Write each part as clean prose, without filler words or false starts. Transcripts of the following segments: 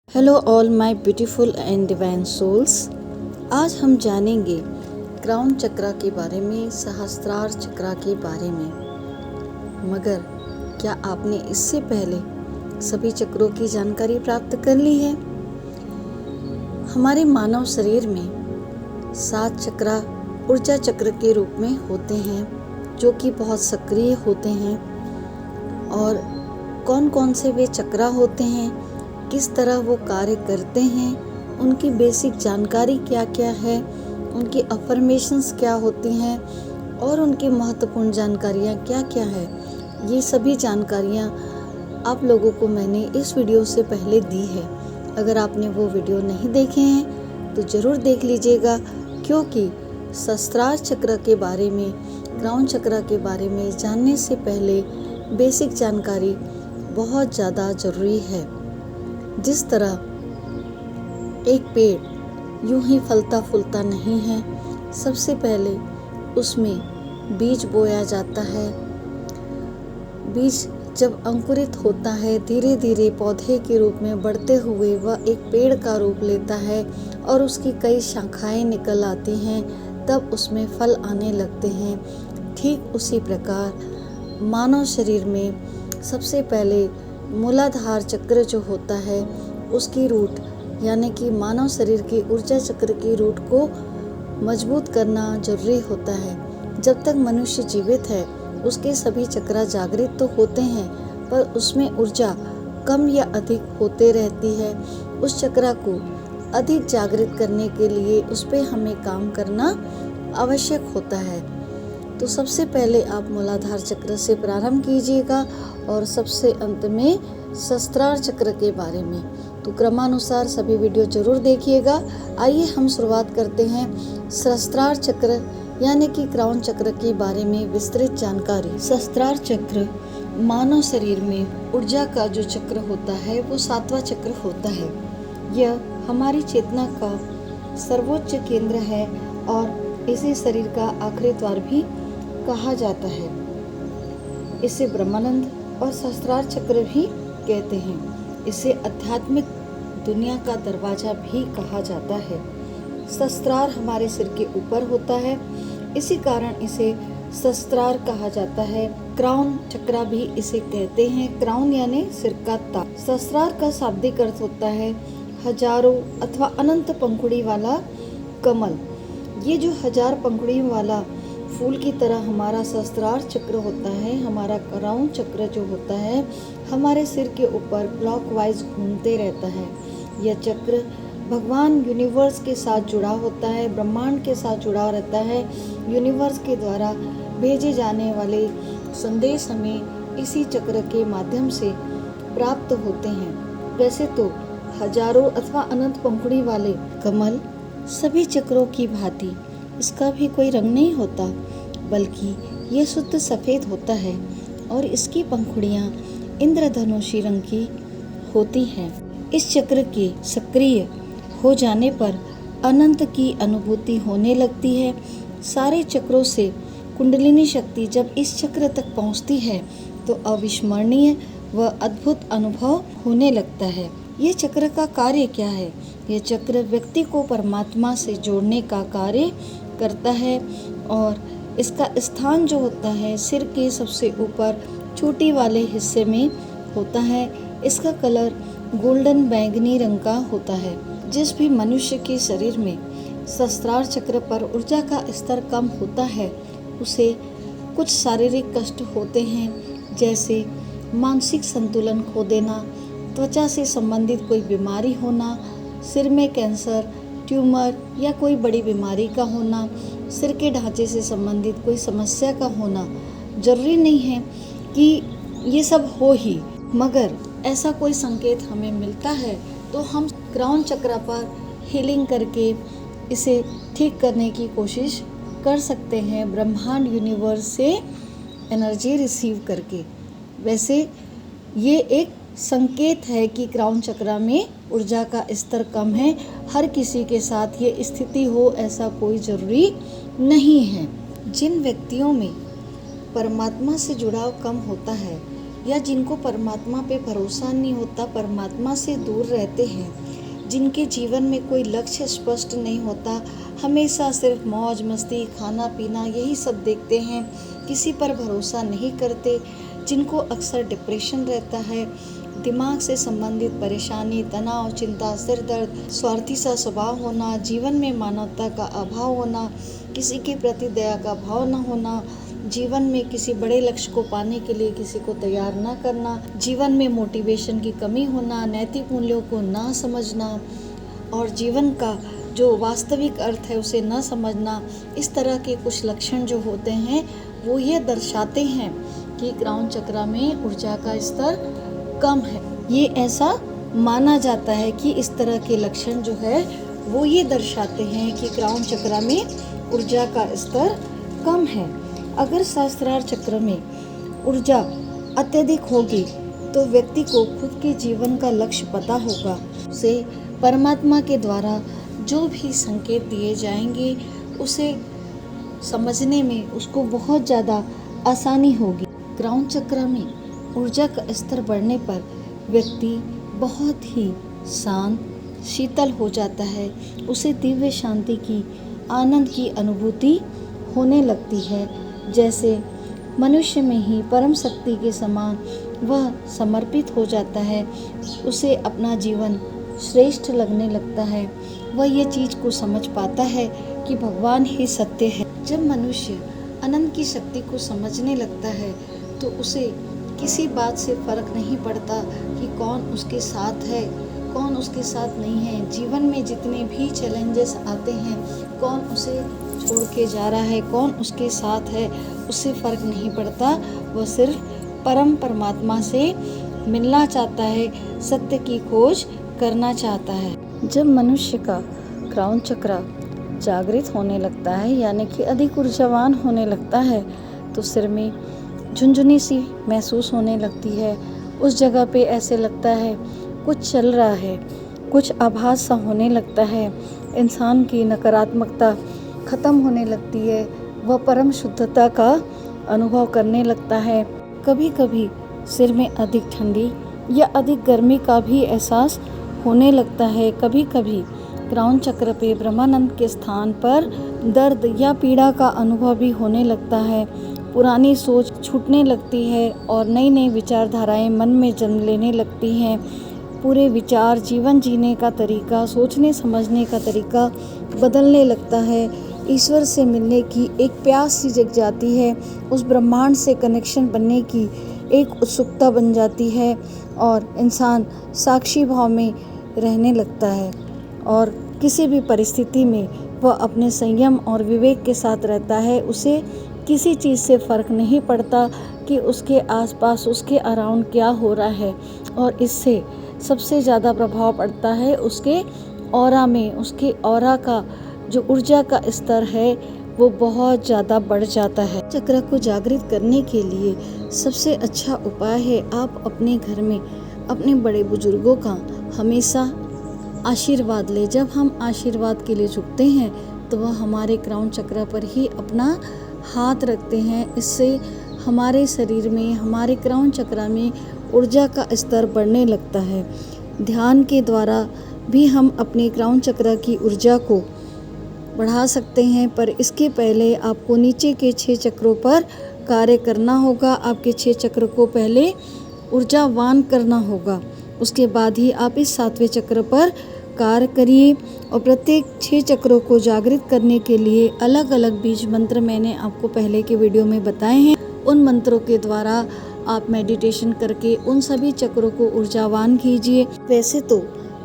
Hello all my beautiful and divine souls. आज हम जानेंगे क्राउन चक्रा के बारे में, सहस्त्रार चक्रा के बारे में। मगर क्या आपने इससे पहले सभी चक्रों की जानकारी प्राप्त कर ली है? हमारे मानव शरीर में 7 चक्रा ऊर्जा चक्र के रूप में होते हैं, जो कि बहुत सक्रिय होते हैं। और कौन कौन से वे चक्रा होते हैं, किस तरह वो कार्य करते हैं, उनकी बेसिक जानकारी क्या क्या है, उनकी अफर्मेशंस क्या होती हैं और उनकी महत्वपूर्ण जानकारियाँ क्या क्या है, ये सभी जानकारियाँ आप लोगों को मैंने इस वीडियो से पहले दी है। अगर आपने वो वीडियो नहीं देखे हैं तो ज़रूर देख लीजिएगा, क्योंकि सहस्त्रार चक्र के बारे में, क्राउन चक्र के बारे में जानने से पहले बेसिक जानकारी बहुत ज़्यादा ज़रूरी है। जिस तरह एक पेड़ यूं ही फलता फूलता नहीं है, सबसे पहले उसमें बीज बोया जाता है। बीज जब अंकुरित होता है, धीरे धीरे पौधे के रूप में बढ़ते हुए वह एक पेड़ का रूप लेता है और उसकी कई शाखाएं निकल आती हैं, तब उसमें फल आने लगते हैं। ठीक उसी प्रकार मानव शरीर में सबसे पहले मूलाधार चक्र जो होता है, उसकी रूट यानी कि मानव शरीर के ऊर्जा चक्र की रूट को मजबूत करना जरूरी होता है। जब तक मनुष्य जीवित है, उसके सभी चक्र जागृत तो होते हैं, पर उसमें ऊर्जा कम या अधिक होते रहती है। उस चक्र को अधिक जागृत करने के लिए उस पर हमें काम करना आवश्यक होता है। तो सबसे पहले आप मूलाधार चक्र से प्रारंभ कीजिएगा और सबसे अंत में सहस्त्रार चक्र के बारे में। तो क्रमानुसार सभी वीडियो जरूर देखिएगा। आइए हम शुरुआत करते हैं सहस्त्रार चक्र यानी कि क्राउन चक्र के बारे में विस्तृत जानकारी। सहस्त्रार चक्र मानव शरीर में ऊर्जा का जो चक्र होता है, वो 7वां चक्र होता है। यह हमारी चेतना का सर्वोच्च केंद्र है और इसे शरीर का आखिरी द्वार भी कहा जाता है। इसे ब्रह्मानंद और सहस्त्रार चक्र भी कहते हैं। इसे आध्यात्मिक दुनिया का दरवाजा भी कहा जाता है। सहस्त्रार हमारे सिर के ऊपर होता है, इसी कारण इसे सहस्त्रार कहा जाता है। क्राउन चक्र भी इसे कहते हैं। क्राउन यानी सिर का ताज। सहस्त्रार का शाब्दिक अर्थ होता है हजारों अथवा अनंत पंखुड़ी वाला कमल। ये जो 1000 पंखुड़ियों वाला फूल की तरह हमारा सहस्त्रार चक्र होता है, हमारा क्राउन चक्र जो होता है, हमारे सिर के ऊपर क्लॉकवाइज घूमते रहता है। यह चक्र भगवान यूनिवर्स के साथ जुड़ा होता है, ब्रह्मांड के साथ जुड़ा रहता है। यूनिवर्स के द्वारा भेजे जाने वाले संदेश हमें इसी चक्र के माध्यम से प्राप्त होते हैं। वैसे तो हजारों अथवा अनंत पंखुड़ी वाले कमल सभी चक्रों की भांति इसका भी कोई रंग नहीं होता, बल्कि यह शुद्ध सफ़ेद होता है और इसकी पंखुड़ियाँ इंद्रधनुषी रंग की होती हैं। इस चक्र के सक्रिय हो जाने पर अनंत की अनुभूति होने लगती है। सारे चक्रों से कुंडलिनी शक्ति जब इस चक्र तक पहुँचती है तो अविस्मरणीय व अद्भुत अनुभव होने लगता है। ये चक्र का कार्य क्या है? यह चक्र व्यक्ति को परमात्मा से जोड़ने का कार्य करता है और इसका स्थान जो होता है सिर के सबसे ऊपर चोटी वाले हिस्से में होता है। इसका कलर गोल्डन बैंगनी रंग का होता है। जिस भी मनुष्य के शरीर में सहस्त्रार चक्र पर ऊर्जा का स्तर कम होता है, उसे कुछ शारीरिक कष्ट होते हैं, जैसे मानसिक संतुलन खो देना, त्वचा से संबंधित कोई बीमारी होना, सिर में कैंसर, ट्यूमर या कोई बड़ी बीमारी का होना, सिर के ढांचे से संबंधित कोई समस्या का होना। जरूरी नहीं है कि ये सब हो ही, मगर ऐसा कोई संकेत हमें मिलता है तो हम क्राउन चक्र पर हीलिंग करके इसे ठीक करने की कोशिश कर सकते हैं, ब्रह्मांड यूनिवर्स से एनर्जी रिसीव करके। वैसे ये एक संकेत है कि क्राउन चक्र में ऊर्जा का स्तर कम है। हर किसी के साथ ये स्थिति हो ऐसा कोई ज़रूरी नहीं है। जिन व्यक्तियों में परमात्मा से जुड़ाव कम होता है या जिनको परमात्मा पे भरोसा नहीं होता, परमात्मा से दूर रहते हैं, जिनके जीवन में कोई लक्ष्य स्पष्ट नहीं होता, हमेशा सिर्फ मौज मस्ती खाना पीना यही सब देखते हैं, किसी पर भरोसा नहीं करते, जिनको अक्सर डिप्रेशन रहता है, दिमाग से संबंधित परेशानी, तनाव, चिंता, सिर दर्द, स्वार्थी सा स्वभाव होना, जीवन में मानवता का अभाव होना, किसी के प्रति दया का भाव न होना, जीवन में किसी बड़े लक्ष्य को पाने के लिए किसी को तैयार न करना, जीवन में मोटिवेशन की कमी होना, नैतिक मूल्यों को ना समझना और जीवन का जो वास्तविक अर्थ है उसे न समझना, इस तरह के कुछ लक्षण जो होते हैं वो ये दर्शाते हैं कि क्राउन चक्र में ऊर्जा का स्तर कम है। ये ऐसा माना जाता है कि इस तरह के लक्षण जो है वो ये दर्शाते हैं कि क्राउन चक्र में ऊर्जा का स्तर कम है। अगर सहस्त्रार चक्र में ऊर्जा अत्यधिक होगी तो व्यक्ति को खुद के जीवन का लक्ष्य पता होगा, उसे परमात्मा के द्वारा जो भी संकेत दिए जाएंगे उसे समझने में उसको बहुत ज़्यादा आसानी होगी। क्राउन चक्र में ऊर्जा का स्तर बढ़ने पर व्यक्ति बहुत ही शांत, शीतल हो जाता है, उसे दिव्य शांति की, आनंद की अनुभूति होने लगती है, जैसे मनुष्य में ही परम शक्ति के समान वह समर्पित हो जाता है, उसे अपना जीवन श्रेष्ठ लगने लगता है, वह ये चीज़ को समझ पाता है कि भगवान ही सत्य है। जब मनुष्य अनंत की शक्ति को समझने लगता है तो उसे किसी बात से फर्क नहीं पड़ता कि कौन उसके साथ है, कौन उसके साथ नहीं है। जीवन में जितने भी चैलेंजेस आते हैं, कौन उसे छोड़ के जा रहा है, कौन उसके साथ है, उससे फ़र्क नहीं पड़ता। वह सिर्फ परम परमात्मा से मिलना चाहता है, सत्य की खोज करना चाहता है। जब मनुष्य का क्राउन चक्र जागृत होने लगता है, यानी कि अधिक ऊर्जावान होने लगता है, तो सिर में झुनझुनी सी महसूस होने लगती है। उस जगह पे ऐसे लगता है कुछ चल रहा है, कुछ आभास सा होने लगता है, इंसान की नकारात्मकता ख़त्म होने लगती है, वह परम शुद्धता का अनुभव करने लगता है। कभी कभी सिर में अधिक ठंडी या अधिक गर्मी का भी एहसास होने लगता है। कभी कभी क्राउन चक्र पे ब्रह्मानंद के स्थान पर दर्द या पीड़ा का अनुभव भी होने लगता है। पुरानी सोच छूटने लगती है और नई नई विचारधाराएं मन में जन्म लेने लगती हैं। पूरे विचार, जीवन जीने का तरीका, सोचने समझने का तरीका बदलने लगता है। ईश्वर से मिलने की एक प्यास सी जग जाती है, उस ब्रह्मांड से कनेक्शन बनने की एक उत्सुकता बन जाती है और इंसान साक्षी भाव में रहने लगता है और किसी भी परिस्थिति में वह अपने संयम और विवेक के साथ रहता है। उसे किसी चीज़ से फ़र्क नहीं पड़ता कि उसके आसपास, उसके अराउंड क्या हो रहा है, और इससे सबसे ज़्यादा प्रभाव पड़ता है उसके ऑरा में। उसके ऑरा का जो ऊर्जा का स्तर है वो बहुत ज़्यादा बढ़ जाता है। चक्र को जागृत करने के लिए सबसे अच्छा उपाय है आप अपने घर में अपने बड़े बुजुर्गों का हमेशा आशीर्वाद लें। जब हम आशीर्वाद के लिए झुकते हैं तो वह हमारे क्राउन चक्र पर ही अपना हाथ रखते हैं। इससे हमारे शरीर में, हमारे क्राउन चक्र में ऊर्जा का स्तर बढ़ने लगता है। ध्यान के द्वारा भी हम अपने क्राउन चक्र की ऊर्जा को बढ़ा सकते हैं, पर इसके पहले आपको नीचे के 6 चक्रों पर कार्य करना होगा। आपके 6 चक्र को पहले ऊर्जावान करना होगा, उसके बाद ही आप इस 7वें चक्र पर कार्य करिए। और प्रत्येक 6 चक्रों को जागृत करने के लिए अलग अलग बीज मंत्र मैंने आपको पहले के वीडियो में बताए हैं। उन मंत्रों के द्वारा आप मेडिटेशन करके उन सभी चक्रों को ऊर्जावान कीजिए। वैसे तो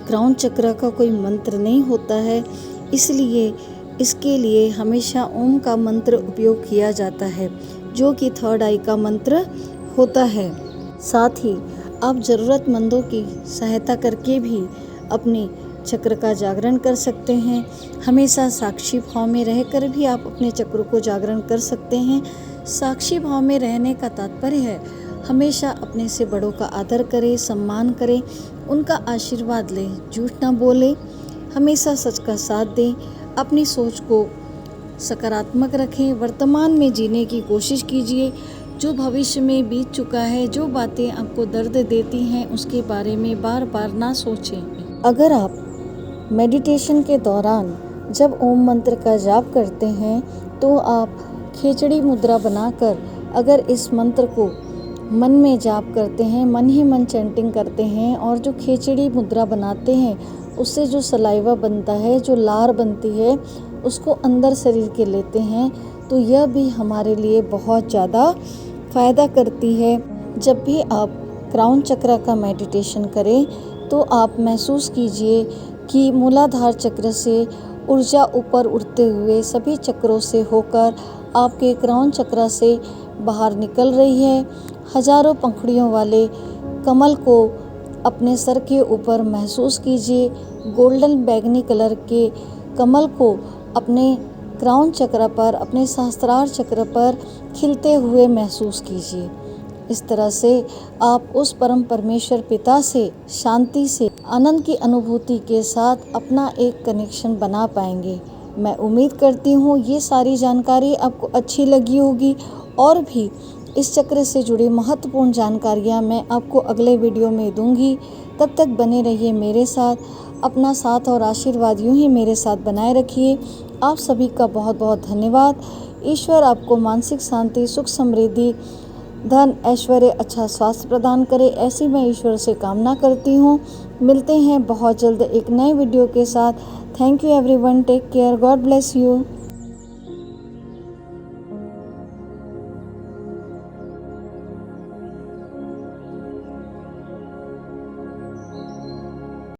क्राउन चक्र का कोई मंत्र नहीं होता है, इसलिए इसके लिए हमेशा ओम का मंत्र उपयोग किया जाता है, जो कि 3rd आई का मंत्र होता है। साथ ही आप ज़रूरतमंदों की सहायता करके भी अपने चक्र का जागरण कर सकते हैं। हमेशा साक्षी भाव में रहकर भी आप अपने चक्रों को जागरण कर सकते हैं। साक्षी भाव में रहने का तात्पर्य है हमेशा अपने से बड़ों का आदर करें, सम्मान करें, उनका आशीर्वाद लें, झूठ ना बोलें, हमेशा सच का साथ दें, अपनी सोच को सकारात्मक रखें, वर्तमान में जीने की कोशिश कीजिए। जो भविष्य में बीत चुका है, जो बातें आपको दर्द देती हैं, उसके बारे में बार बार ना सोचें। अगर आप मेडिटेशन के दौरान जब ओम मंत्र का जाप करते हैं तो आप खिचड़ी मुद्रा बनाकर अगर इस मंत्र को मन में जाप करते हैं, मन ही मन चैंटिंग करते हैं और जो खिचड़ी मुद्रा बनाते हैं उससे जो सलाइवा बनता है, जो लार बनती है, उसको अंदर शरीर के लेते हैं तो यह भी हमारे लिए बहुत ज़्यादा फ़ायदा करती है। जब भी आप क्राउन चक्र का मेडिटेशन करें तो आप महसूस कीजिए कि मूलाधार चक्र से ऊर्जा ऊपर उड़ते हुए सभी चक्रों से होकर आपके क्राउन चक्र से बाहर निकल रही है। हजारों पंखुड़ियों वाले कमल को अपने सर के ऊपर महसूस कीजिए। गोल्डन बैगनी कलर के कमल को अपने क्राउन चक्र पर, अपने सहस्त्रार चक्र पर खिलते हुए महसूस कीजिए। इस तरह से आप उस परम परमेश्वर पिता से शांति से, आनंद की अनुभूति के साथ अपना एक कनेक्शन बना पाएंगे। मैं उम्मीद करती हूँ ये सारी जानकारी आपको अच्छी लगी होगी और भी इस चक्र से जुड़ी महत्वपूर्ण जानकारियाँ मैं आपको अगले वीडियो में दूंगी। तब तक बने रहिए मेरे साथ, अपना साथ और आशीर्वाद यूँ ही मेरे साथ बनाए रखिए। आप सभी का बहुत बहुत धन्यवाद। ईश्वर आपको मानसिक शांति, सुख, समृद्धि, धन, ऐश्वर्य, अच्छा स्वास्थ्य प्रदान करे, ऐसी मैं ईश्वर से कामना करती हूँ। मिलते हैं बहुत जल्द एक नए वीडियो के साथ। Thank you everyone, take care, God bless you.